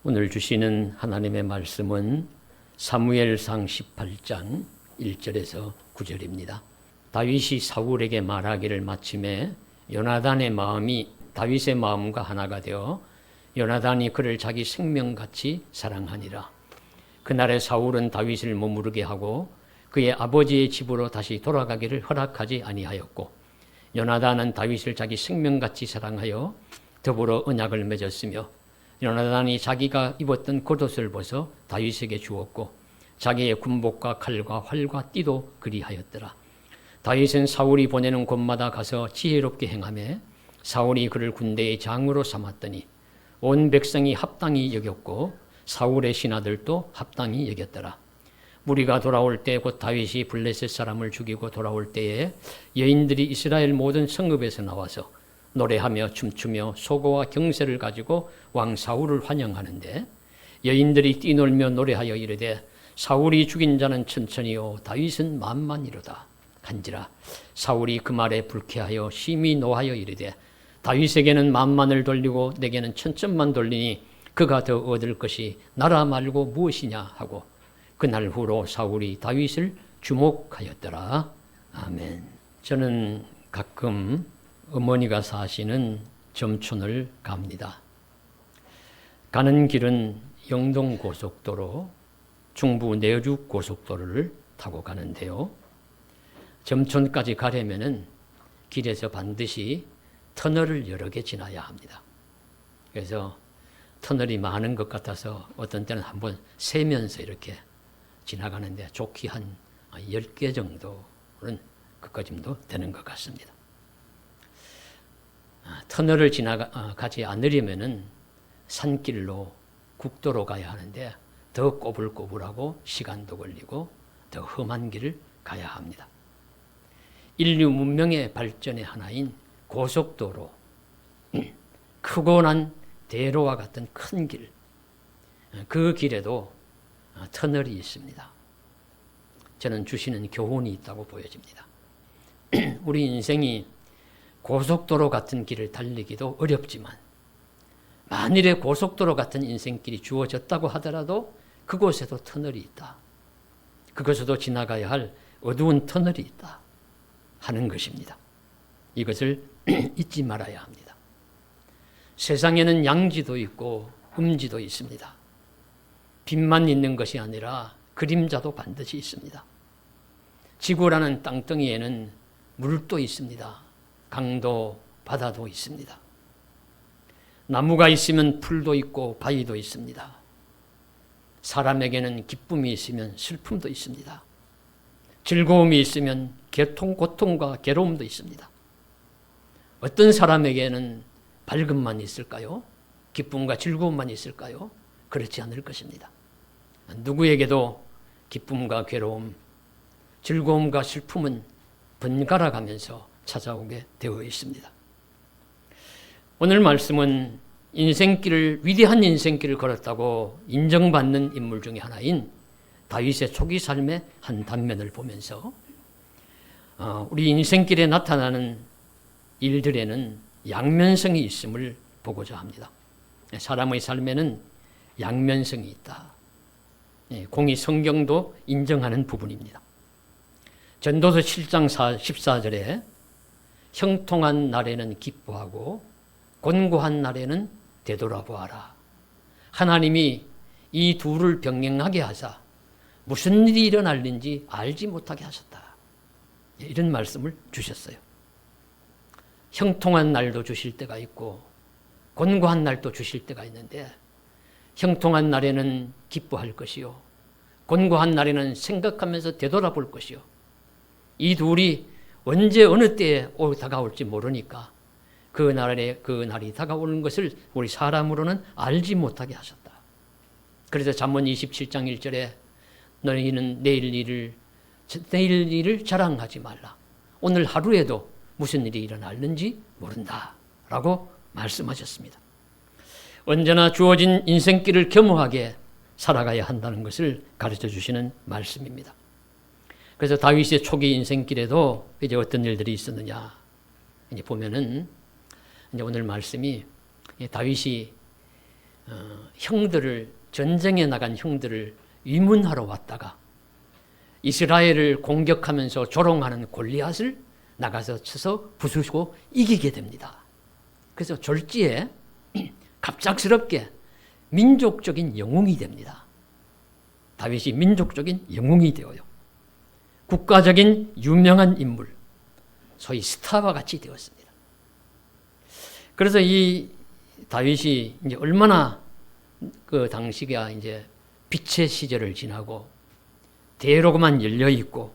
오늘 주시는 하나님의 말씀은 사무엘상 18장 1절에서 9절입니다. 다윗이 사울에게 말하기를 마침에 요나단의 마음이 다윗의 마음과 하나가 되어 요나단이 그를 자기 생명같이 사랑하니라. 그날에 사울은 다윗을 머무르게 하고 그의 아버지의 집으로 다시 돌아가기를 허락하지 아니하였고, 요나단은 다윗을 자기 생명같이 사랑하여 더불어 언약을 맺었으며, 요나단이 자기가 입었던 겉옷을 벗어 다윗에게 주었고, 자기의 군복과 칼과 활과 띠도 그리하였더라. 다윗은 사울이 보내는 곳마다 가서 지혜롭게 행하며 사울이 그를 군대의 장으로 삼았더니 온 백성이 합당히 여겼고 사울의 신하들도 합당히 여겼더라. 무리가 돌아올 때 곧 다윗이 블레셋 사람을 죽이고 돌아올 때에 여인들이 이스라엘 모든 성읍에서 나와서 노래하며 춤추며 소고와 경세를 가지고 왕 사울을 환영하는데, 여인들이 뛰놀며 노래하여 이르되 사울이 죽인 자는 천천히요 다윗은 만만이로다 한지라. 사울이 그 말에 불쾌하여 심히 노하여 이르되 다윗에게는 만만을 돌리고 내게는 천천만 돌리니 그가 더 얻을 것이 나라 말고 무엇이냐 하고, 그날 후로 사울이 다윗을 주목하였더라. 아멘. 저는 가끔 어머니가 사시는 점촌을 갑니다. 가는 길은 영동고속도로, 중부 내륙고속도로를 타고 가는데요. 점촌까지 가려면은 길에서 반드시 터널을 여러 개 지나야 합니다. 그래서 터널이 많은 것 같아서 어떤 때는 한번 세면서 이렇게 지나가는데 좋게 한 10개 정도는 그까짐도 되는 것 같습니다. 터널을 지나가지 않으려면은 산길로 국도로 가야 하는데 더 꼬불꼬불하고 시간도 걸리고 더 험한 길을 가야 합니다. 인류 문명의 발전의 하나인 고속도로, 크고 난 대로와 같은 큰 길, 그 길에도 터널이 있습니다. 저는 주시는 교훈이 있다고 보여집니다. 우리 인생이 고속도로 같은 길을 달리기도 어렵지만, 만일에 고속도로 같은 인생길이 주어졌다고 하더라도 그곳에도 터널이 있다. 그곳에도 지나가야 할 어두운 터널이 있다 하는 것입니다. 이것을 잊지 말아야 합니다. 세상에는 양지도 있고 음지도 있습니다. 빛만 있는 것이 아니라 그림자도 반드시 있습니다. 지구라는 땅덩이에는 물도 있습니다. 강도, 바다도 있습니다. 나무가 있으면 풀도 있고 바위도 있습니다. 사람에게는 기쁨이 있으면 슬픔도 있습니다. 즐거움이 있으면 고통과 괴로움도 있습니다. 어떤 사람에게는 밝음만 있을까요? 기쁨과 즐거움만 있을까요? 그렇지 않을 것입니다. 누구에게도 기쁨과 괴로움, 즐거움과 슬픔은 번갈아 가면서 찾아오게 되어 있습니다. 오늘 말씀은 위대한 인생길을 걸었다고 인정받는 인물 중에 하나인 다윗의 초기 삶의 한 단면을 보면서 우리 인생길에 나타나는 일들에는 양면성이 있음을 보고자 합니다. 사람의 삶에는 양면성이 있다. 공의 성경도 인정하는 부분입니다. 전도서 7장 14절에 형통한 날에는 기뻐하고 곤고한 날에는 되돌아보아라. 하나님이 이 둘을 병행하게 하사 무슨 일이 일어날는지 알지 못하게 하셨다. 이런 말씀을 주셨어요. 형통한 날도 주실 때가 있고 곤고한 날도 주실 때가 있는데, 형통한 날에는 기뻐할 것이요 곤고한 날에는 생각하면서 되돌아볼 것이요, 이 둘이 언제 어느 때에 다가올지 모르니까 그 날이 다가오는 것을 우리 사람으로는 알지 못하게 하셨다. 그래서 잠언 27장 1절에 너희는 내일 일을 자랑하지 말라. 오늘 하루에도 무슨 일이 일어날는지 모른다 라고 말씀하셨습니다. 언제나 주어진 인생길을 겸허하게 살아가야 한다는 것을 가르쳐 주시는 말씀입니다. 그래서 다윗의 초기 인생길에도 이제 어떤 일들이 있었느냐 이제 보면은, 이제 오늘 말씀이 다윗이 형들을 전쟁에 나간 형들을 위문하러 왔다가 이스라엘을 공격하면서 조롱하는 골리앗을 나가서 쳐서 부수고 이기게 됩니다. 그래서 졸지에 갑작스럽게 민족적인 영웅이 됩니다. 다윗이 민족적인 영웅이 되어요. 국가적인 유명한 인물, 소위 스타와 같이 되었습니다. 그래서 이 다윗이 이제 얼마나 그 당시가 이제 빛의 시절을 지나고 대로고만 열려 있고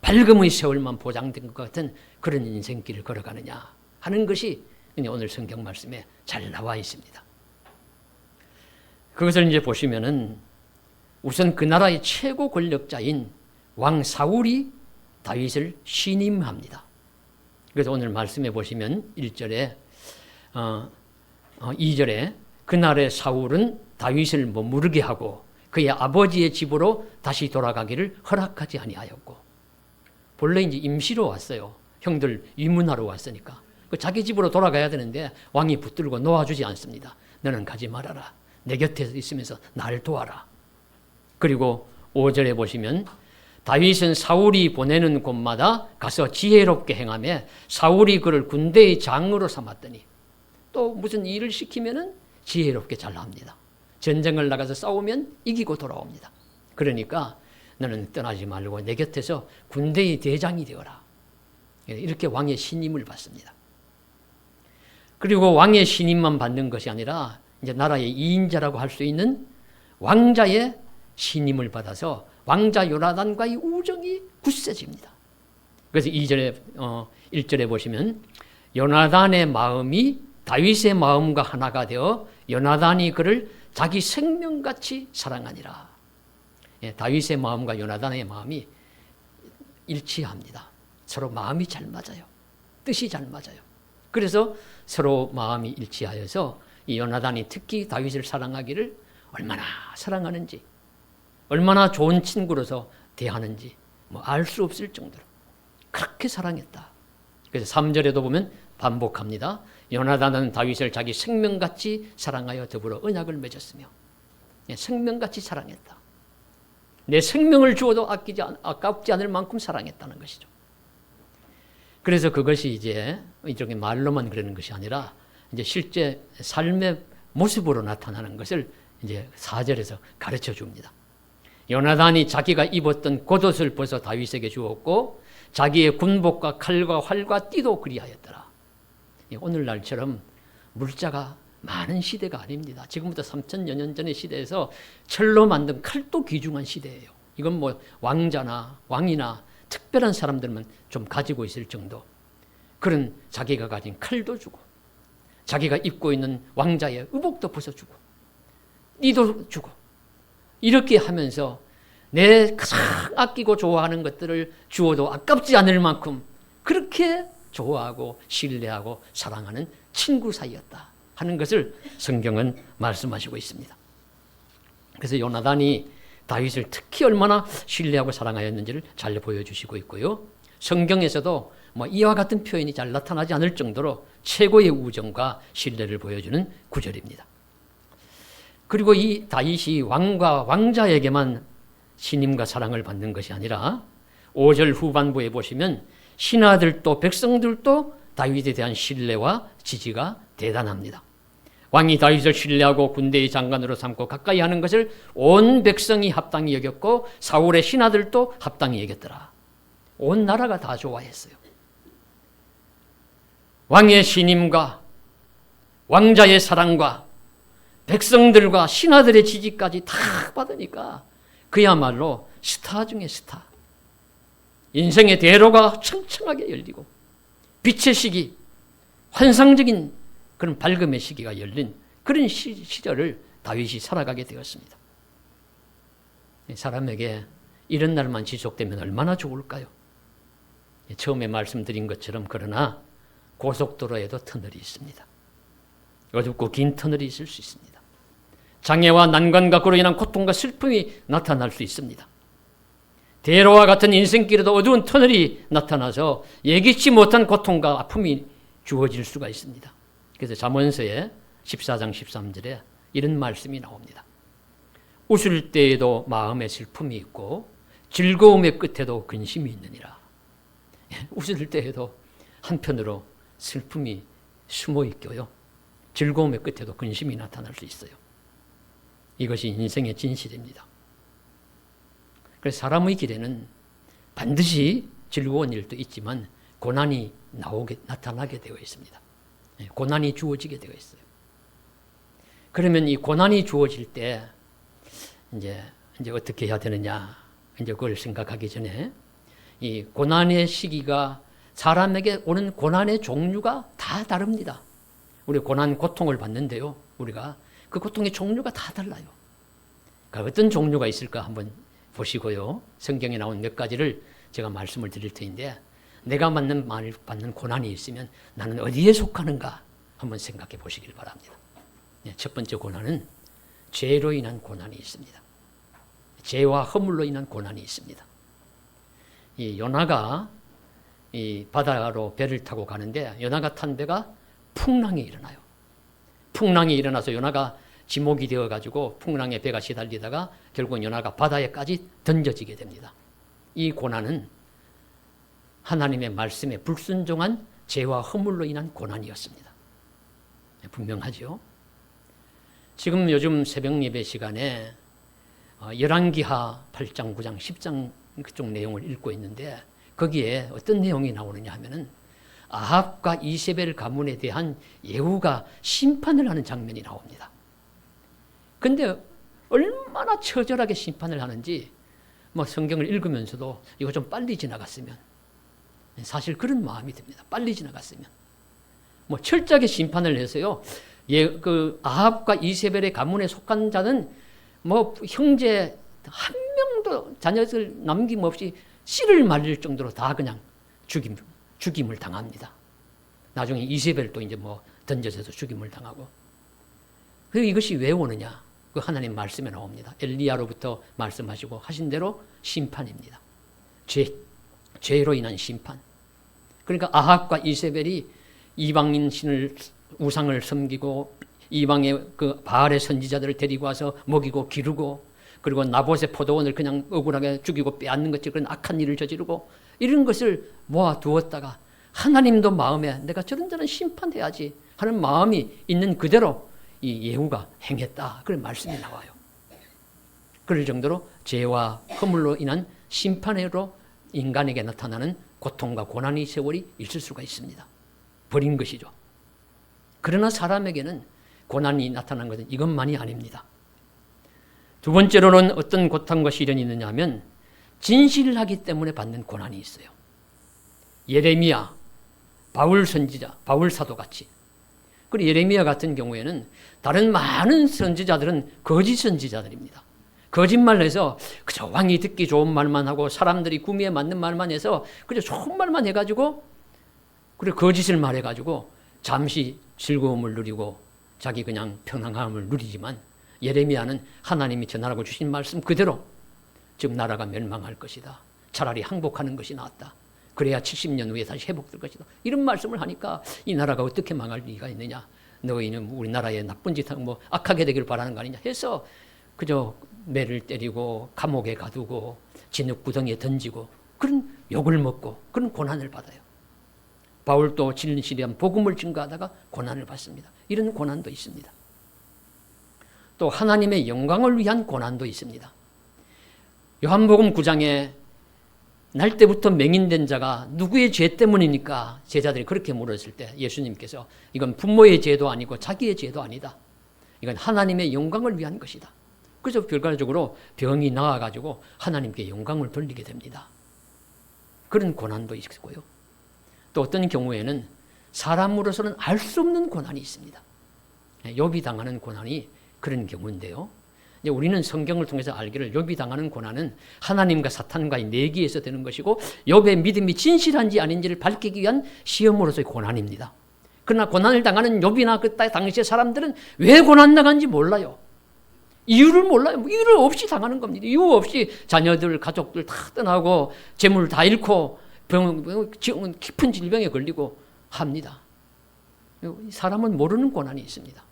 밝음의 세월만 보장된 것 같은 그런 인생길을 걸어가느냐 하는 것이 오늘 성경 말씀에 잘 나와 있습니다. 그것을 이제 보시면은 우선 그 나라의 최고 권력자인 왕 사울이 다윗을 신임합니다. 그래서 오늘 말씀해 보시면 1절에 2절에 그날의 사울은 다윗을 머무르게 하고 그의 아버지의 집으로 다시 돌아가기를 허락하지 아니하였고, 본래 이제 임시로 왔어요. 형들 위문하러 왔으니까 자기 집으로 돌아가야 되는데 왕이 붙들고 놓아주지 않습니다. 너는 가지 말아라. 내 곁에 있으면서 나를 도와라. 그리고 5절에 보시면 다윗은 사울이 보내는 곳마다 가서 지혜롭게 행하며 사울이 그를 군대의 장으로 삼았더니, 또 무슨 일을 시키면은 지혜롭게 잘합니다. 전쟁을 나가서 싸우면 이기고 돌아옵니다. 그러니까 너는 떠나지 말고 내 곁에서 군대의 대장이 되어라. 이렇게 왕의 신임을 받습니다. 그리고 왕의 신임만 받는 것이 아니라 이제 나라의 2인자라고 할 수 있는 왕자의 신임을 받아서 왕자 요나단과의 우정이 굳세집니다. 그래서 1절에 보시면 요나단의 마음이 다윗의 마음과 하나가 되어 요나단이 그를 자기 생명같이 사랑하니라. 다윗의 마음과 요나단의 마음이 일치합니다. 서로 마음이 잘 맞아요. 뜻이 잘 맞아요. 그래서 서로 마음이 일치하여서 이 요나단이 특히 다윗을 사랑하기를 얼마나 사랑하는지, 얼마나 좋은 친구로서 대하는지 알 수 없을 정도로 그렇게 사랑했다. 그래서 3절에도 보면 반복합니다. 요나단은 다윗을 자기 생명같이 사랑하여 더불어 언약을 맺었으며, 생명같이 사랑했다. 내 생명을 주어도 아깝지 않을 만큼 사랑했다는 것이죠. 그래서 그것이 이제 이렇게 말로만 그러는 것이 아니라 이제 실제 삶의 모습으로 나타나는 것을 이제 4절에서 가르쳐 줍니다. 요나단이 자기가 입었던 겉옷을 벗어 다윗에게 주었고 자기의 군복과 칼과 활과 띠도 그리하였더라. 오늘날처럼 물자가 많은 시대가 아닙니다. 지금부터 3,000여 년 전의 시대에서 철로 만든 칼도 귀중한 시대예요. 이건 뭐 왕자나 왕이나 특별한 사람들만 좀 가지고 있을 정도. 그런 자기가 가진 칼도 주고 자기가 입고 있는 왕자의 의복도 벗어주고 띠도 주고 이렇게 하면서 내 가장 아끼고 좋아하는 것들을 주어도 아깝지 않을 만큼 그렇게 좋아하고 신뢰하고 사랑하는 친구 사이였다 하는 것을 성경은 말씀하시고 있습니다. 그래서 요나단이 다윗을 특히 얼마나 신뢰하고 사랑하였는지를 잘 보여주시고 있고요. 성경에서도 이와 같은 표현이 잘 나타나지 않을 정도로 최고의 우정과 신뢰를 보여주는 구절입니다. 그리고 이 다윗이 왕과 왕자에게만 신임과 사랑을 받는 것이 아니라 5절 후반부에 보시면 신하들도 백성들도 다윗에 대한 신뢰와 지지가 대단합니다. 왕이 다윗을 신뢰하고 군대의 장관으로 삼고 가까이 하는 것을 온 백성이 합당히 여겼고 사울의 신하들도 합당히 여겼더라. 온 나라가 다 좋아했어요. 왕의 신임과 왕자의 사랑과 백성들과 신하들의 지지까지 다 받으니까 그야말로 스타 중에 스타. 인생의 대로가 청청하게 열리고 빛의 시기, 환상적인 그런 밝음의 시기가 열린 그런 시절을 다윗이 살아가게 되었습니다. 사람에게 이런 날만 지속되면 얼마나 좋을까요? 처음에 말씀드린 것처럼 그러나 고속도로에도 터널이 있습니다. 어둡고 긴 터널이 있을 수 있습니다. 장애와 난관과 그로 인한 고통과 슬픔이 나타날 수 있습니다. 대로와 같은 인생길에도 어두운 터널이 나타나서 예기치 못한 고통과 아픔이 주어질 수가 있습니다. 그래서 잠언서에 14장 13절에 이런 말씀이 나옵니다. 웃을 때에도 마음에 슬픔이 있고 즐거움의 끝에도 근심이 있느니라. 웃을 때에도 한편으로 슬픔이 숨어 있고요. 즐거움의 끝에도 근심이 나타날 수 있어요. 이것이 인생의 진실입니다. 그래서 사람의 길에는 반드시 즐거운 일도 있지만 고난이 나타나게 되어 있습니다. 고난이 주어지게 되어 있어요. 그러면 이 고난이 주어질 때 이제 어떻게 해야 되느냐? 이제 그걸 생각하기 전에 이 고난의 시기가 사람에게 오는 고난의 종류가 다 다릅니다. 우리 고난, 고통을 받는데요. 우리가 그 고통의 종류가 다 달라요. 그러니까 어떤 종류가 있을까 한번 보시고요. 성경에 나온 몇 가지를 제가 말씀을 드릴 터인데 내가 받는 고난이 있으면 나는 어디에 속하는가 한번 생각해 보시길 바랍니다. 첫 번째 고난은 죄로 인한 고난이 있습니다. 죄와 허물로 인한 고난이 있습니다. 이 요나가 이 바다로 배를 타고 가는데 요나가 탄 배가 풍랑이 일어나요. 풍랑이 일어나서 요나가 지목이 되어가지고 풍랑에 배가 시달리다가 결국 요나가 바다에까지 던져지게 됩니다. 이 고난은 하나님의 말씀에 불순종한 죄와 허물로 인한 고난이었습니다. 분명하죠? 지금 요즘 새벽 예배 시간에 열왕기하 8장, 9장, 10장 그쪽 내용을 읽고 있는데 거기에 어떤 내용이 나오느냐 하면은 아합과 이세벨 가문에 대한 예후가 심판을 하는 장면이 나옵니다. 근데 얼마나 처절하게 심판을 하는지 성경을 읽으면서도 이거 좀 빨리 지나갔으면, 사실 그런 마음이 듭니다. 빨리 지나갔으면. 철저하게 심판을 해서요. 그 아합과 이세벨의 가문에 속한 자는 형제 한 명도 자녀들 남김없이 씨를 말릴 정도로 다 그냥 죽임을 당합니다. 나중에 이세벨도 이제 던져져서 죽임을 당하고. 그리고 이것이 왜 오느냐? 그 하나님 말씀에 나옵니다. 엘리야로부터 말씀하시고 하신 대로 심판입니다. 죄로 인한 심판. 그러니까 아합과 이세벨이 이방인 신을 우상을 섬기고 이방의 그 바알의 선지자들을 데리고 와서 먹이고 기르고 그리고 나봇의 포도원을 그냥 억울하게 죽이고 빼앗는 것처럼 그런 악한 일을 저지르고 이런 것을 모아두었다가 하나님도 마음에 내가 저런 심판해야지 하는 마음이 있는 그대로 이 예후가 행했다. 그런 말씀이 나와요. 그럴 정도로 죄와 허물로 인한 심판으로 인간에게 나타나는 고통과 고난의 세월이 있을 수가 있습니다. 버린 것이죠. 그러나 사람에게는 고난이 나타난 것은 이것만이 아닙니다. 두 번째로는 어떤 고통과 시련이 있느냐 하면 진실하기 때문에 받는 고난이 있어요. 예레미야, 바울 선지자, 바울 사도 같이. 그리고 예레미야 같은 경우에는 다른 많은 선지자들은 거짓 선지자들입니다. 거짓말해서 그저 왕이 듣기 좋은 말만 하고 사람들이 구미에 맞는 말만 해서 그저 좋은 말만 해가지고 그리고 거짓을 말해가지고 잠시 즐거움을 누리고 자기 그냥 평안함을 누리지만 예레미야는 하나님이 전하라고 주신 말씀 그대로 지금 나라가 멸망할 것이다. 차라리 항복하는 것이 낫다. 그래야 70년 후에 다시 회복될 것이다. 이런 말씀을 하니까 이 나라가 어떻게 망할 리가 있느냐. 너희는 우리나라에 나쁜 짓 하고 악하게 되기를 바라는 거 아니냐 해서 그저 매를 때리고 감옥에 가두고 진흙구덩이에 던지고 그런 욕을 먹고 그런 고난을 받아요. 바울도 진실한 복음을 증거하다가 고난을 받습니다. 이런 고난도 있습니다. 또 하나님의 영광을 위한 고난도 있습니다. 요한복음 9장에 날 때부터 맹인된 자가 누구의 죄 때문입니까? 제자들이 그렇게 물었을 때 예수님께서 이건 부모의 죄도 아니고 자기의 죄도 아니다. 이건 하나님의 영광을 위한 것이다. 그래서 결과적으로 병이 나아가지고 하나님께 영광을 돌리게 됩니다. 그런 고난도 있고요. 또 어떤 경우에는 사람으로서는 알 수 없는 고난이 있습니다. 욥이 당하는 고난이 그런 경우인데요. 우리는 성경을 통해서 알기를 욥이 당하는 고난은 하나님과 사탄과의 내기에서 되는 것이고 욥의 믿음이 진실한지 아닌지를 밝히기 위한 시험으로서의 고난입니다. 그러나 고난을 당하는 욥이나 그 당시의 사람들은 왜 고난 당한지 몰라요. 이유를 몰라요. 이유를 없이 당하는 겁니다. 이유 없이 자녀들, 가족들 다 떠나고 재물 다 잃고 깊은 질병에 걸리고 합니다. 사람은 모르는 고난이 있습니다.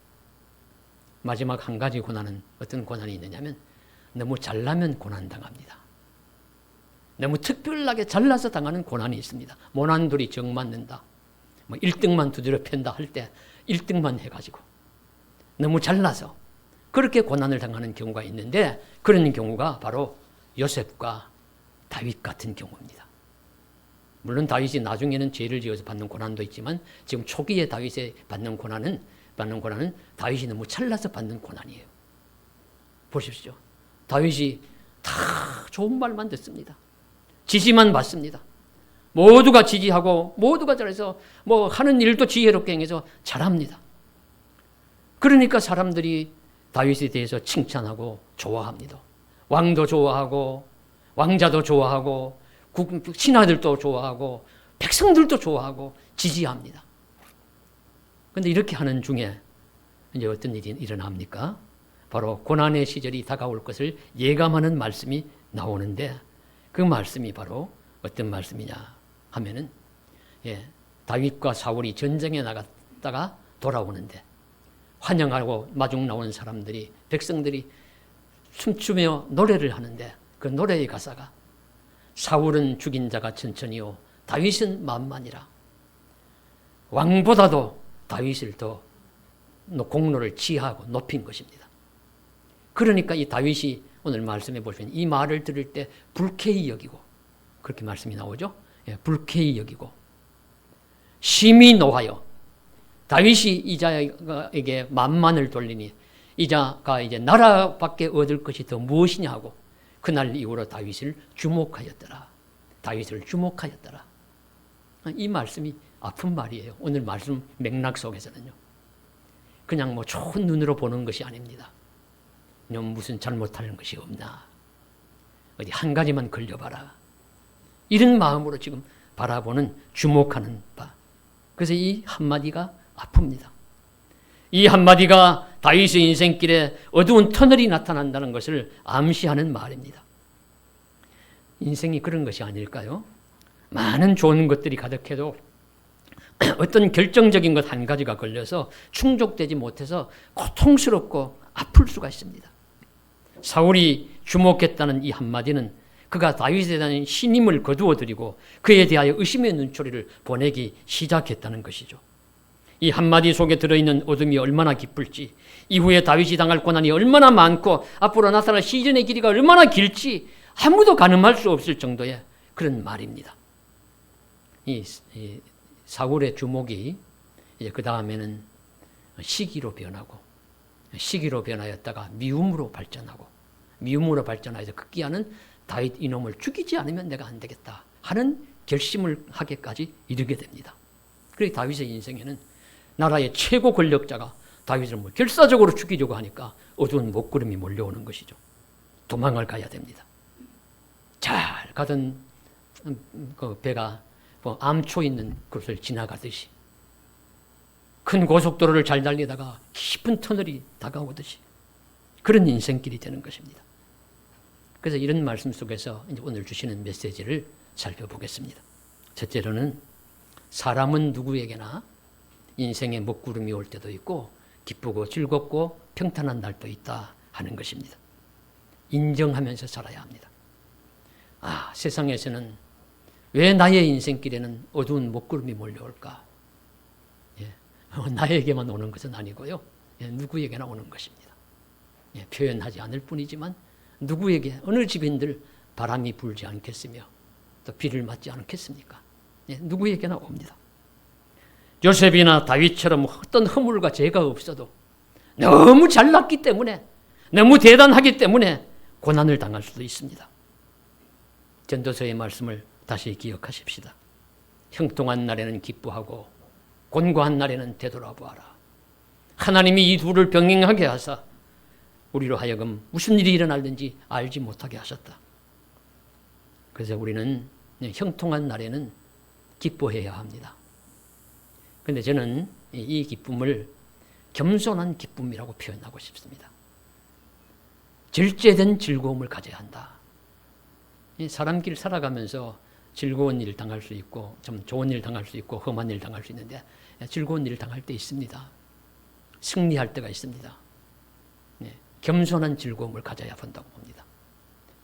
마지막 한 가지 고난은 어떤 고난이 있느냐면 너무 잘나면 고난당합니다. 너무 특별하게 잘나서 당하는 고난이 있습니다. 모난돌이 정 맞는다. 1등만 두드려 팬다 할 때 1등만 해가지고 너무 잘나서 그렇게 고난을 당하는 경우가 있는데 그런 경우가 바로 요셉과 다윗 같은 경우입니다. 물론 다윗이 나중에는 죄를 지어서 받는 고난도 있지만 지금 초기에 다윗이 받는 고난은 다윗이 너무 잘나서 받는 고난이에요. 보십시오. 다윗이 다 좋은 말만 듣습니다. 지시만 받습니다. 모두가 지지하고 모두가 잘해서 하는 일도 지혜롭게 행해서 잘합니다. 그러니까 사람들이 다윗에 대해서 칭찬하고 좋아합니다. 왕도 좋아하고 왕자도 좋아하고 신하들도 좋아하고 백성들도 좋아하고 지지합니다. 그런데 이렇게 하는 중에 이제 어떤 일이 일어납니까? 바로 고난의 시절이 다가올 것을 예감하는 말씀이 나오는데 그 말씀이 바로 어떤 말씀이냐 하면은 다윗과 사울이 전쟁에 나갔다가 돌아오는데 환영하고 마중 나온 사람들이 백성들이 춤추며 노래를 하는데 그 노래의 가사가 사울은 죽인 자가 천천히요 다윗은 만만이라. 왕보다도 다윗을 더 공로를 지하고 높인 것입니다. 그러니까 이 다윗이 오늘 말씀해 보시면 이 말을 들을 때 불쾌히 여기고 그렇게 말씀이 나오죠. 불쾌히 여기고 심히 노하여 다윗이 이 자에게 만만을 돌리니 이 자가 이제 나라밖에 얻을 것이 더 무엇이냐 하고 그날 이후로 다윗을 주목하였더라. 다윗을 주목하였더라. 이 말씀이 아픈 말이에요. 오늘 말씀 맥락 속에서는요. 그냥 좋은 눈으로 보는 것이 아닙니다. 무슨 잘못하는 것이 없나. 어디 한 가지만 걸려봐라. 이런 마음으로 지금 바라보는 주목하는 바. 그래서 이 한마디가 아픕니다. 이 한마디가 다윗의 인생길에 어두운 터널이 나타난다는 것을 암시하는 말입니다. 인생이 그런 것이 아닐까요? 많은 좋은 것들이 가득해도 어떤 결정적인 것 한 가지가 걸려서 충족되지 못해서 고통스럽고 아플 수가 있습니다. 사울이 주목했다는 이 한마디는 그가 다윗에 대한 신임을 거두어들이고 그에 대하여 의심의 눈초리를 보내기 시작했다는 것이죠. 이 한마디 속에 들어있는 어둠이 얼마나 깊을지, 이후에 다윗이 당할 고난이 얼마나 많고 앞으로 나타날 시련의 길이가 얼마나 길지 아무도 가늠할 수 없을 정도의 그런 말입니다. 이 사울의 주목이 이제 그 다음에는 시기로 변하고, 시기로 변하였다가 미움으로 발전하고, 미움으로 발전하여서 급기야는 다윗 이놈을 죽이지 않으면 내가 안 되겠다 하는 결심을 하기까지 이르게 됩니다. 그래서 다윗의 인생에는 나라의 최고 권력자가 다윗을 결사적으로 죽이려고 하니까 어두운 먹구름이 몰려오는 것이죠. 도망을 가야 됩니다. 잘 가던 그 배가 암초 있는 곳을 지나가듯이, 큰 고속도로를 잘 달리다가 깊은 터널이 다가오듯이 그런 인생길이 되는 것입니다. 그래서 이런 말씀 속에서 이제 오늘 주시는 메시지를 살펴보겠습니다. 첫째로는 사람은 누구에게나 인생의 먹구름이 올 때도 있고 기쁘고 즐겁고 평탄한 날도 있다 하는 것입니다. 인정하면서 살아야 합니다. 세상에서는 왜 나의 인생길에는 어두운 먹구름이 몰려올까? 나에게만 오는 것은 아니고요. 누구에게나 오는 것입니다. 표현하지 않을 뿐이지만 누구에게, 어느 집인들 바람이 불지 않겠으며 또 비를 맞지 않겠습니까? 누구에게나 옵니다. 요셉이나 다윗처럼 어떤 허물과 죄가 없어도 너무 잘났기 때문에, 너무 대단하기 때문에 고난을 당할 수도 있습니다. 전도서의 말씀을 다시 기억하십시다. 형통한 날에는 기뻐하고 곤고한 날에는 되돌아보아라. 하나님이 이 둘을 병행하게 하사 우리로 하여금 무슨 일이 일어날는지 알지 못하게 하셨다. 그래서 우리는 형통한 날에는 기뻐해야 합니다. 그런데 저는 이 기쁨을 겸손한 기쁨이라고 표현하고 싶습니다. 절제된 즐거움을 가져야 한다. 사람길 살아가면서 즐거운 일 당할 수 있고, 좀 좋은 일 당할 수 있고, 험한 일 당할 수 있는데 즐거운 일 당할 때 있습니다. 승리할 때가 있습니다. 겸손한 즐거움을 가져야 한다고 봅니다.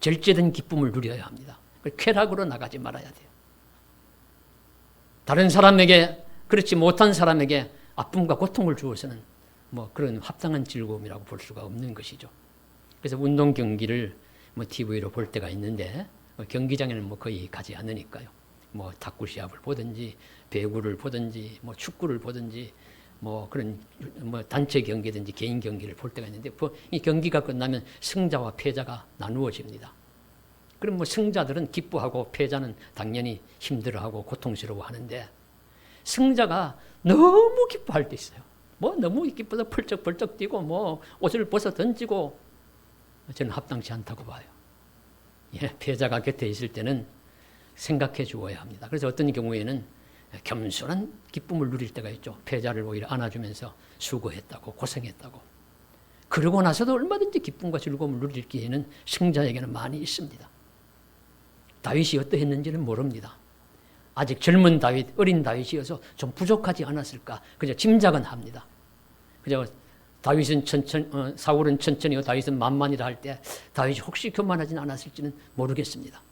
절제된 기쁨을 누려야 합니다. 쾌락으로 나가지 말아야 돼요. 다른 사람에게, 그렇지 못한 사람에게 아픔과 고통을 주어서는 뭐 그런 합당한 즐거움이라고 볼 수가 없는 것이죠. 그래서 운동 경기를 뭐 TV로 볼 때가 있는데 경기장에는 뭐 거의 가지 않으니까요. 뭐 탁구 시합을 보든지 배구를 보든지 뭐 축구를 보든지 뭐 그런 뭐 단체 경기든지 개인 경기를 볼 때가 있는데 이 경기가 끝나면 승자와 패자가 나누어집니다. 그럼 뭐 승자들은 기뻐하고 패자는 당연히 힘들어하고 고통스러워 하는데 승자가 너무 기뻐할 때 있어요. 뭐 너무 기뻐서 펄쩍펄쩍 뛰고 뭐 옷을 벗어 던지고 저는 합당치 않다고 봐요. 예, 패자가 곁에 있을 때는 생각해 주어야 합니다. 그래서 어떤 경우에는 겸손한 기쁨을 누릴 때가 있죠. 패자를 오히려 안아주면서 수고했다고 고생했다고. 그러고 나서도 얼마든지 기쁨과 즐거움을 누릴 기회는 승자에게는 많이 있습니다. 다윗이 어떠했는지는 모릅니다. 아직 젊은 다윗, 어린 다윗이어서 좀 부족하지 않았을까 그저 짐작은 합니다. 그저 다윗은 사울은 천천히요 다윗은 만만이라 할 때 다윗이 혹시 교만하진 않았을지는 모르겠습니다.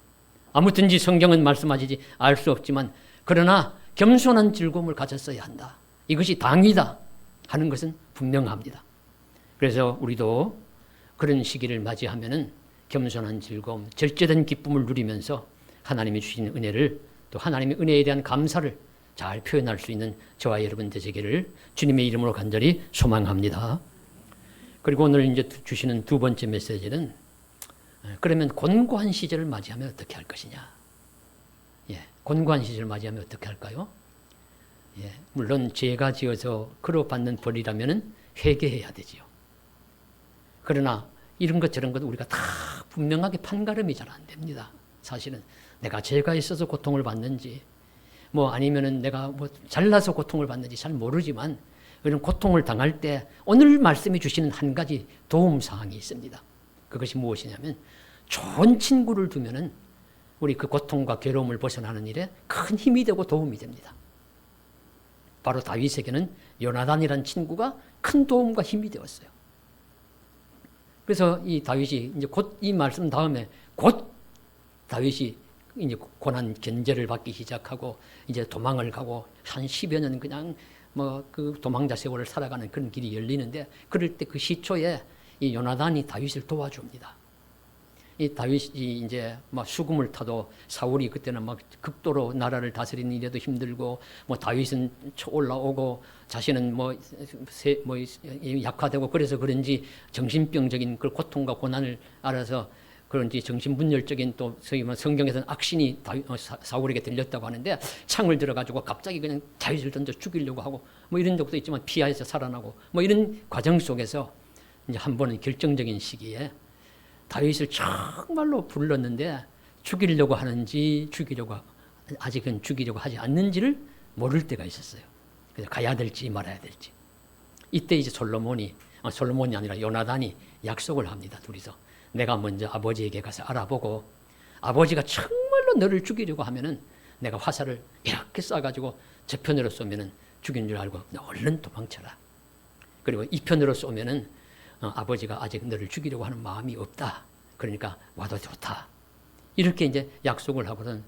아무튼지 성경은 말씀하시지 알 수 없지만 그러나 겸손한 즐거움을 가졌어야 한다. 이것이 당위다 하는 것은 분명합니다. 그래서 우리도 그런 시기를 맞이하면은 겸손한 즐거움, 절제된 기쁨을 누리면서 하나님이 주신 은혜를 또 하나님의 은혜에 대한 감사를 잘 표현할 수 있는 저와 여러분 되시기를 주님의 이름으로 간절히 소망합니다. 그리고 오늘 이제 주시는 두 번째 메시지는 그러면 곤고한 시절을 맞이하면 어떻게 할 것이냐? 예, 곤고한 시절을 맞이하면 어떻게 할까요? 예, 물론 죄가 지어서 그로 받는 벌이라면은 회개해야 되지요. 그러나 이런 것 저런 것 우리가 다 분명하게 판가름이 잘 안 됩니다. 사실은 내가 죄가 있어서 고통을 받는지 뭐 아니면은 내가 뭐 잘나서 고통을 받는지 잘 모르지만 이런 고통을 당할 때 오늘 말씀이 주시는 한 가지 도움 사항이 있습니다. 그것이 무엇이냐면 좋은 친구를 두면은 우리 그 고통과 괴로움을 벗어나는 일에 큰 힘이 되고 도움이 됩니다. 바로 다윗에게는 요나단이라는 친구가 큰 도움과 힘이 되었어요. 그래서 이 다윗이 이제 곧 이 말씀 다음에 곧 다윗이 이제 고난 견제를 받기 시작하고 이제 도망을 가고 한 10여 년 그냥 뭐 그 도망자 세월을 살아가는 그런 길이 열리는데 그럴 때 그 시초에 이 요나단이 다윗을 도와줍니다. 이 다윗이 이제 막 수금을 타도 사울이 그때는 막 극도로 나라를 다스리는 일에도 힘들고 뭐 다윗은 올라오고 자신은 뭐 약화되고 그래서 그런지 정신병적인 그 고통과 고난을 알아서 그런지 정신분열적인 또 소위 성경에서는 악신이 사울에게 들렸다고 하는데 창을 들어가지고 갑자기 그냥 다윗을 던져 죽이려고 하고 뭐 이런 적도 있지만 피하여서 살아나고 뭐 이런 과정 속에서 이제 한 번은 결정적인 시기에 다윗을 정말로 불렀는데 죽이려고 하는지 아직은 죽이려고 하지 않는지를 모를 때가 있었어요. 그래서 가야 될지 말아야 될지. 이때 이제 솔로몬이 아니라 요나단이 약속을 합니다. 둘이서. 내가 먼저 아버지에게 가서 알아보고 아버지가 정말로 너를 죽이려고 하면은 내가 화살을 이렇게 쏴가지고 저편으로 쏘면은 죽인 줄 알고 너 얼른 도망쳐라. 그리고 이편으로 쏘면은 아버지가 아직 너를 죽이려고 하는 마음이 없다. 그러니까 와도 좋다. 이렇게 이제 약속을 하고는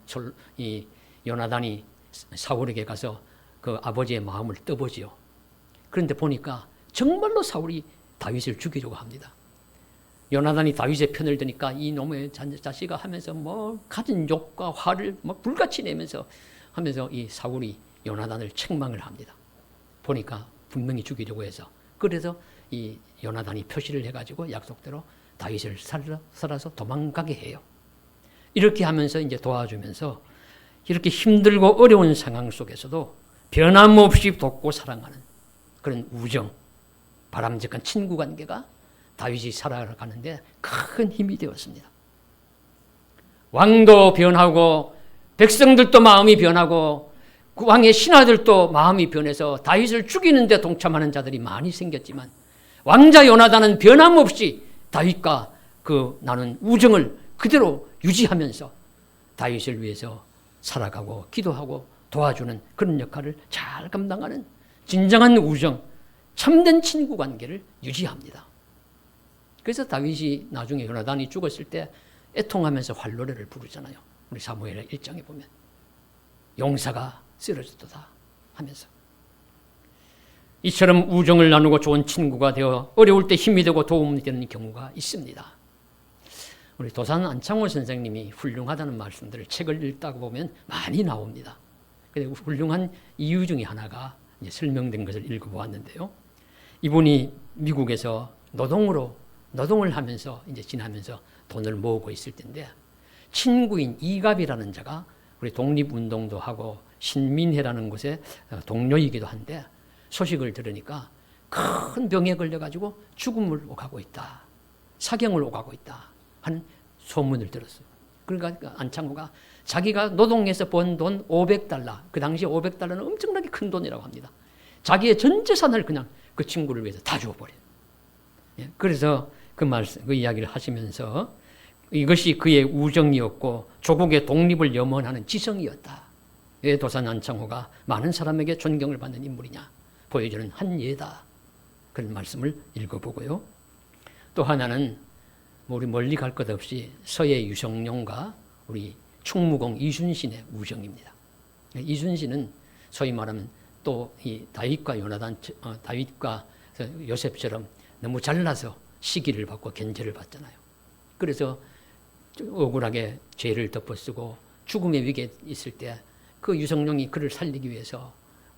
이 요나단이 사울에게 가서 그 아버지의 마음을 떠보지요. 그런데 보니까 정말로 사울이 다윗을 죽이려고 합니다. 요나단이 다윗의 편을 드니까 이 놈의 자식아 하면서 뭐 가진 욕과 화를 막 불같이 내면서 하면서 이 사울이 요나단을 책망을 합니다. 보니까 분명히 죽이려고 해서 그래서 이 요나단이 표시를 해가지고 약속대로 다윗을 살아서 도망가게 해요. 이렇게 하면서 이제 도와주면서 이렇게 힘들고 어려운 상황 속에서도 변함없이 돕고 사랑하는 그런 우정, 바람직한 친구 관계가 다윗이 살아가는데 큰 힘이 되었습니다. 왕도 변하고 백성들도 마음이 변하고 그 왕의 신하들도 마음이 변해서 다윗을 죽이는 데 동참하는 자들이 많이 생겼지만 왕자 요나단은 변함없이 다윗과 나는 우정을 그대로 유지하면서 다윗을 위해서 살아가고 기도하고 도와주는 그런 역할을 잘 감당하는 진정한 우정, 참된 친구 관계를 유지합니다. 그래서 다윗이 나중에 요나단이 죽었을 때 애통하면서 활노래를 부르잖아요. 우리 사무엘 1장에 보면 용사가 쓰러졌도다 하면서. 이처럼 우정을 나누고 좋은 친구가 되어 어려울 때 힘이 되고 도움이 되는 경우가 있습니다. 우리 도산 안창호 선생님이 훌륭하다는 말씀들을 책을 읽다 보면 많이 나옵니다. 그래서 훌륭한 이유 중에 하나가 이제 설명된 것을 읽어보았는데요. 이분이 미국에서 노동을 하면서 이제 지나면서 돈을 모으고 있을 텐데 친구인 이갑이라는 자가 우리 독립운동도 하고 신민회라는 곳의 동료이기도 한데 소식을 들으니까 큰 병에 걸려가지고 죽음을 오가고 있다. 사경을 오가고 있다 하는 소문을 들었어요. 그러니까 안창호가 자기가 노동해서 번 돈 500달러, 그 당시에 500달러는 엄청나게 큰 돈이라고 합니다. 자기의 전 재산을 그냥 그 친구를 위해서 다 주어버려요. 그래서 그 이야기를 하시면서 이것이 그의 우정이었고 조국의 독립을 염원하는 지성이었다. 왜 도산 안창호가 많은 사람에게 존경을 받는 인물이냐 보여주는 한 예다. 그런 말씀을 읽어보고요. 또 하나는 우리 멀리 갈 것 없이 서예 유성룡과 우리 충무공 이순신의 우정입니다. 이순신은 소위 말하면 또 이 다윗과 다윗과 요셉처럼 너무 잘나서 시기를 받고 견제를 받잖아요. 그래서 억울하게 죄를 덮어쓰고 죽음의 위기에 있을 때 그 유성룡이 그를 살리기 위해서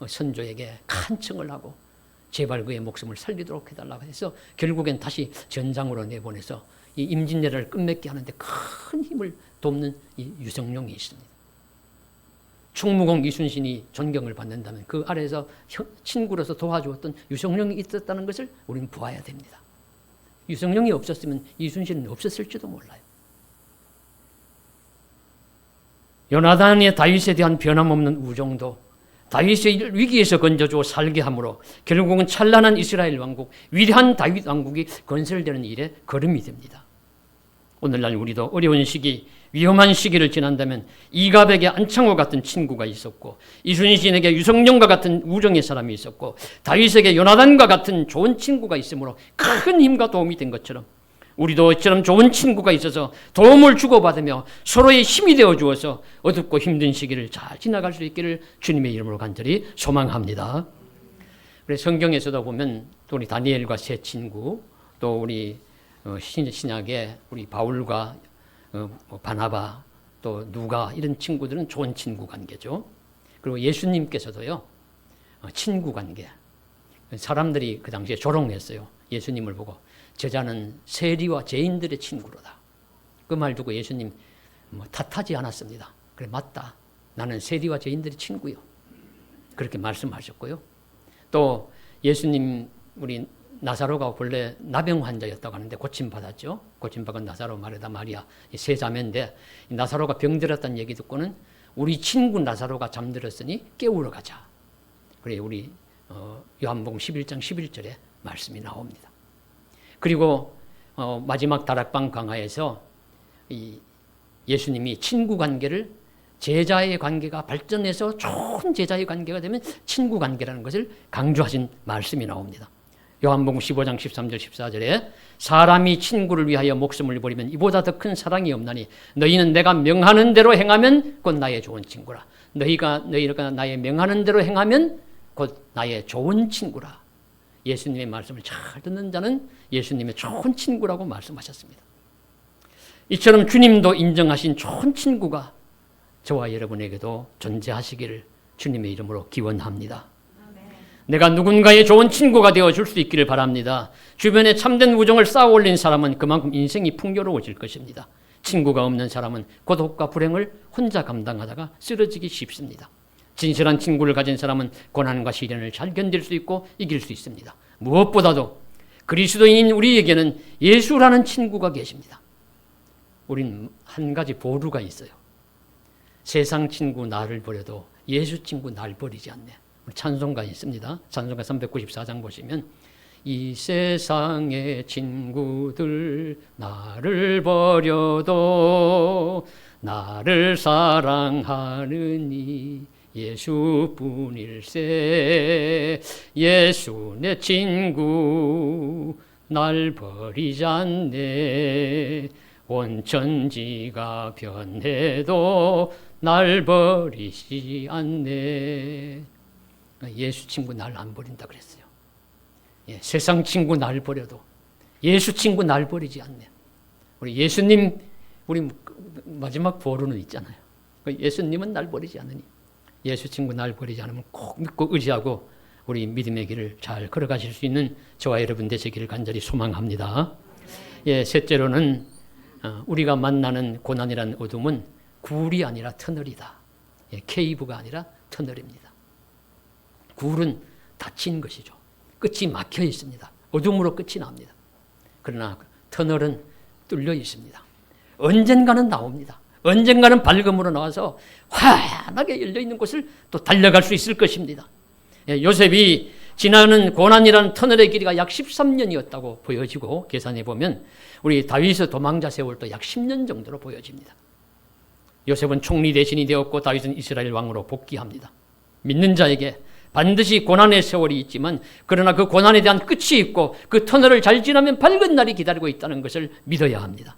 선조에게 간청을 하고 제발 그의 목숨을 살리도록 해달라고 해서 결국엔 다시 전장으로 내보내서 이 임진왜란을 끝맺게 하는데 큰 힘을 돕는 이 유성룡이 있습니다. 충무공 이순신이 존경을 받는다면 그 아래에서 친구로서 도와주었던 유성룡이 있었다는 것을 우리는 보아야 됩니다. 유성룡이 없었으면 이순신은 없었을지도 몰라요. 요나단의 다윗에 대한 변함없는 우정도 다윗의 위기에서 건져주어 살게 함으로 결국은 찬란한 이스라엘 왕국, 위대한 다윗 왕국이 건설되는 일에 걸음이 됩니다. 오늘날 우리도 어려운 시기, 위험한 시기를 지난다면 이갑에게 안창호 같은 친구가 있었고 이순신에게 유성룡과 같은 우정의 사람이 있었고 다윗에게 요나단과 같은 좋은 친구가 있으므로 큰 힘과 도움이 된 것처럼 우리도 이처럼 좋은 친구가 있어서 도움을 주고받으며 서로의 힘이 되어 주어서 어둡고 힘든 시기를 잘 지나갈 수 있기를 주님의 이름으로 간절히 소망합니다. 그래서 성경에서도 보면 또 우리 다니엘과 세 친구, 또 우리 신약에 우리 바울과 바나바, 또 누가 이런 친구들은 좋은 친구 관계죠. 그리고 예수님께서도요 친구 관계. 사람들이 그 당시에 조롱했어요. 예수님을 보고 저자는 세리와 죄인들의 친구로다. 그 말 듣고 예수님 탓하지 않았습니다. 그래 맞다. 나는 세리와 죄인들의 친구요. 그렇게 말씀하셨고요. 또 예수님 우리 나사로가 본래 나병 환자였다고 하는데 고침받았죠. 고침받은 나사로 마르다 마리아 세 자매인데 나사로가 병들었다는 얘기 듣고는 우리 친구 나사로가 잠들었으니 깨우러 가자. 그래 우리 요한복음 11장 11절에 말씀이 나옵니다. 그리고 마지막 다락방 강화에서 이 예수님이 친구 관계를 제자의 관계가 발전해서 좋은 제자의 관계가 되면 친구 관계라는 것을 강조하신 말씀이 나옵니다. 요한복음 15장 13절 14절에 사람이 친구를 위하여 목숨을 버리면 이보다 더 큰 사랑이 없나니 너희는 내가 명하는 대로 행하면 곧 나의 좋은 친구라. 너희가 나의 명하는 대로 행하면 곧 나의 좋은 친구라. 예수님의 말씀을 잘 듣는 자는 예수님의 좋은 친구라고 말씀하셨습니다. 이처럼 주님도 인정하신 좋은 친구가 저와 여러분에게도 존재하시기를 주님의 이름으로 기원합니다. 내가 누군가의 좋은 친구가 되어줄 수 있기를 바랍니다. 주변에 참된 우정을 쌓아 올린 사람은 그만큼 인생이 풍요로워질 것입니다. 친구가 없는 사람은 고독과 불행을 혼자 감당하다가 쓰러지기 쉽습니다. 진실한 친구를 가진 사람은 고난과 시련을 잘 견딜 수 있고 이길 수 있습니다. 무엇보다도 그리스도인인 우리에게는 예수라는 친구가 계십니다. 우린 한 가지 보루가 있어요. 세상 친구 나를 버려도 예수 친구 날 버리지 않네. 찬송가 있습니다. 찬송가 394장 보시면 이 세상의 친구들 나를 버려도 나를 사랑하느니 예수뿐일세. 예수 내 친구 날 버리지 않네. 온 천지가 변해도 날 버리지 않네. 예수 친구 날 안 버린다 그랬어요. 예, 세상 친구 날 버려도 예수 친구 날 버리지 않네. 우리 예수님, 우리 마지막 보루는 있잖아요. 예수님은 날 버리지 않으니 예수 친구 날 버리지 않으면 꼭 믿고 의지하고 우리 믿음의 길을 잘 걸어가실 수 있는 저와 여러분 되시기를 간절히 소망합니다. 예, 셋째로는 우리가 만나는 고난이라는 어둠은 굴이 아니라 터널이다. 예, 케이브가 아니라 터널입니다. 굴은 닫힌 것이죠. 끝이 막혀 있습니다. 어둠으로 끝이 납니다. 그러나 터널은 뚫려 있습니다. 언젠가는 나옵니다. 언젠가는 밝음으로 나와서 환하게 열려있는 곳을 또 달려갈 수 있을 것입니다. 요셉이 지나는 고난이라는 터널의 길이가 약 13년이었다고 보여지고 계산해 보면 우리 다윗의 도망자 세월도 약 10년 정도로 보여집니다. 요셉은 총리 대신이 되었고 다윗은 이스라엘 왕으로 복귀합니다. 믿는 자에게 반드시 고난의 세월이 있지만 그러나 그 고난에 대한 끝이 있고 그 터널을 잘 지나면 밝은 날이 기다리고 있다는 것을 믿어야 합니다.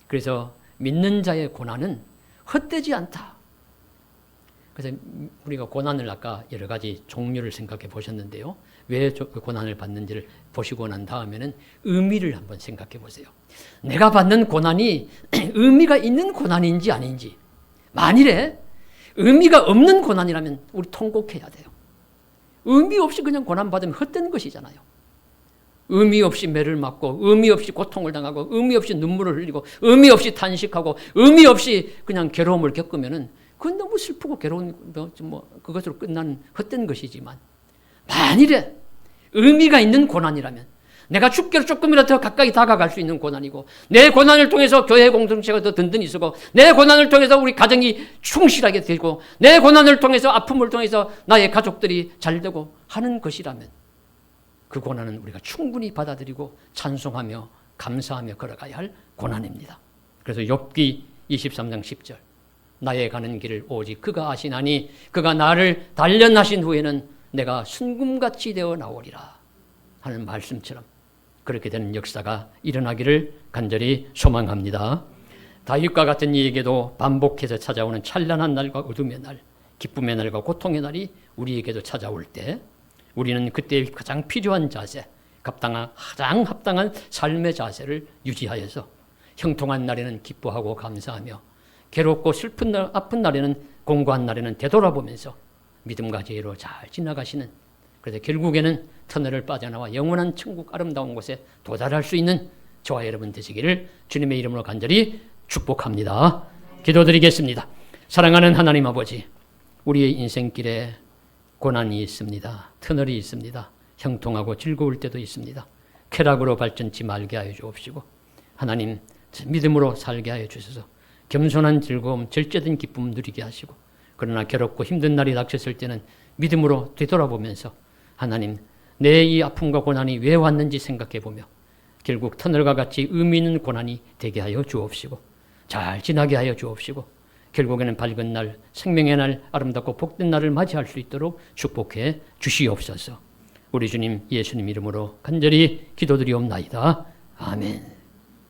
그래서 믿는 자의 고난은 헛되지 않다. 그래서 우리가 고난을 아까 여러 가지 종류를 생각해 보셨는데요. 왜 고난을 받는지를 보시고 난 다음에는 의미를 한번 생각해 보세요. 내가 받는 고난이 의미가 있는 고난인지 아닌지. 만일에 의미가 없는 고난이라면 우리 통곡해야 돼요. 의미 없이 그냥 고난받으면 헛된 것이잖아요. 의미 없이 매를 맞고 의미 없이 고통을 당하고 의미 없이 눈물을 흘리고 의미 없이 탄식하고 의미 없이 그냥 괴로움을 겪으면은 그건 너무 슬프고 괴로운 그것으로 끝나는 헛된 것이지만 만일에 의미가 있는 고난이라면 내가 죽기로 조금이라도 더 가까이 다가갈 수 있는 고난이고 내 고난을 통해서 교회 공동체가 더 든든히 서고 내 고난을 통해서 우리 가정이 충실하게 되고 내 고난을 통해서 아픔을 통해서 나의 가족들이 잘 되고 하는 것이라면 그 고난은 우리가 충분히 받아들이고 찬송하며 감사하며 걸어가야 할 고난입니다. 그래서 욥기 23장 10절 나의 가는 길을 오직 그가 아시나니 그가 나를 단련하신 후에는 내가 순금같이 되어 나오리라 하는 말씀처럼 그렇게 되는 역사가 일어나기를 간절히 소망합니다. 다윗과 같은 이에게도 반복해서 찾아오는 찬란한 날과 어둠의 날, 기쁨의 날과 고통의 날이 우리에게도 찾아올 때 우리는 그때 가장 필요한 자세, 가장 합당한 삶의 자세를 유지하여서 형통한 날에는 기뻐하고 감사하며 괴롭고 슬픈 날, 아픈 날에는 공고한 날에는 되돌아보면서 믿음과 지혜로 잘 지나가시는 그래서 결국에는 터널을 빠져나와 영원한 천국 아름다운 곳에 도달할 수 있는 저와 여러분 되시기를 주님의 이름으로 간절히 축복합니다. 기도드리겠습니다. 사랑하는 하나님 아버지, 우리의 인생길에 고난이 있습니다. 터널이 있습니다. 형통하고 즐거울 때도 있습니다. 쾌락으로 발전치 말게 하여 주옵시고 하나님 믿음으로 살게 하여 주셔서 겸손한 즐거움, 절제된 기쁨 누리게 하시고 그러나 괴롭고 힘든 날이 닥쳤을 때는 믿음으로 되돌아보면서 하나님 내 이 아픔과 고난이 왜 왔는지 생각해보며 결국 터널과 같이 의미 있는 고난이 되게 하여 주옵시고 잘 지나게 하여 주옵시고 결국에는 밝은 날, 생명의 날, 아름답고 복된 날을 맞이할 수 있도록 축복해 주시옵소서. 우리 주님 예수님 이름으로 간절히 기도드리옵나이다. 아멘.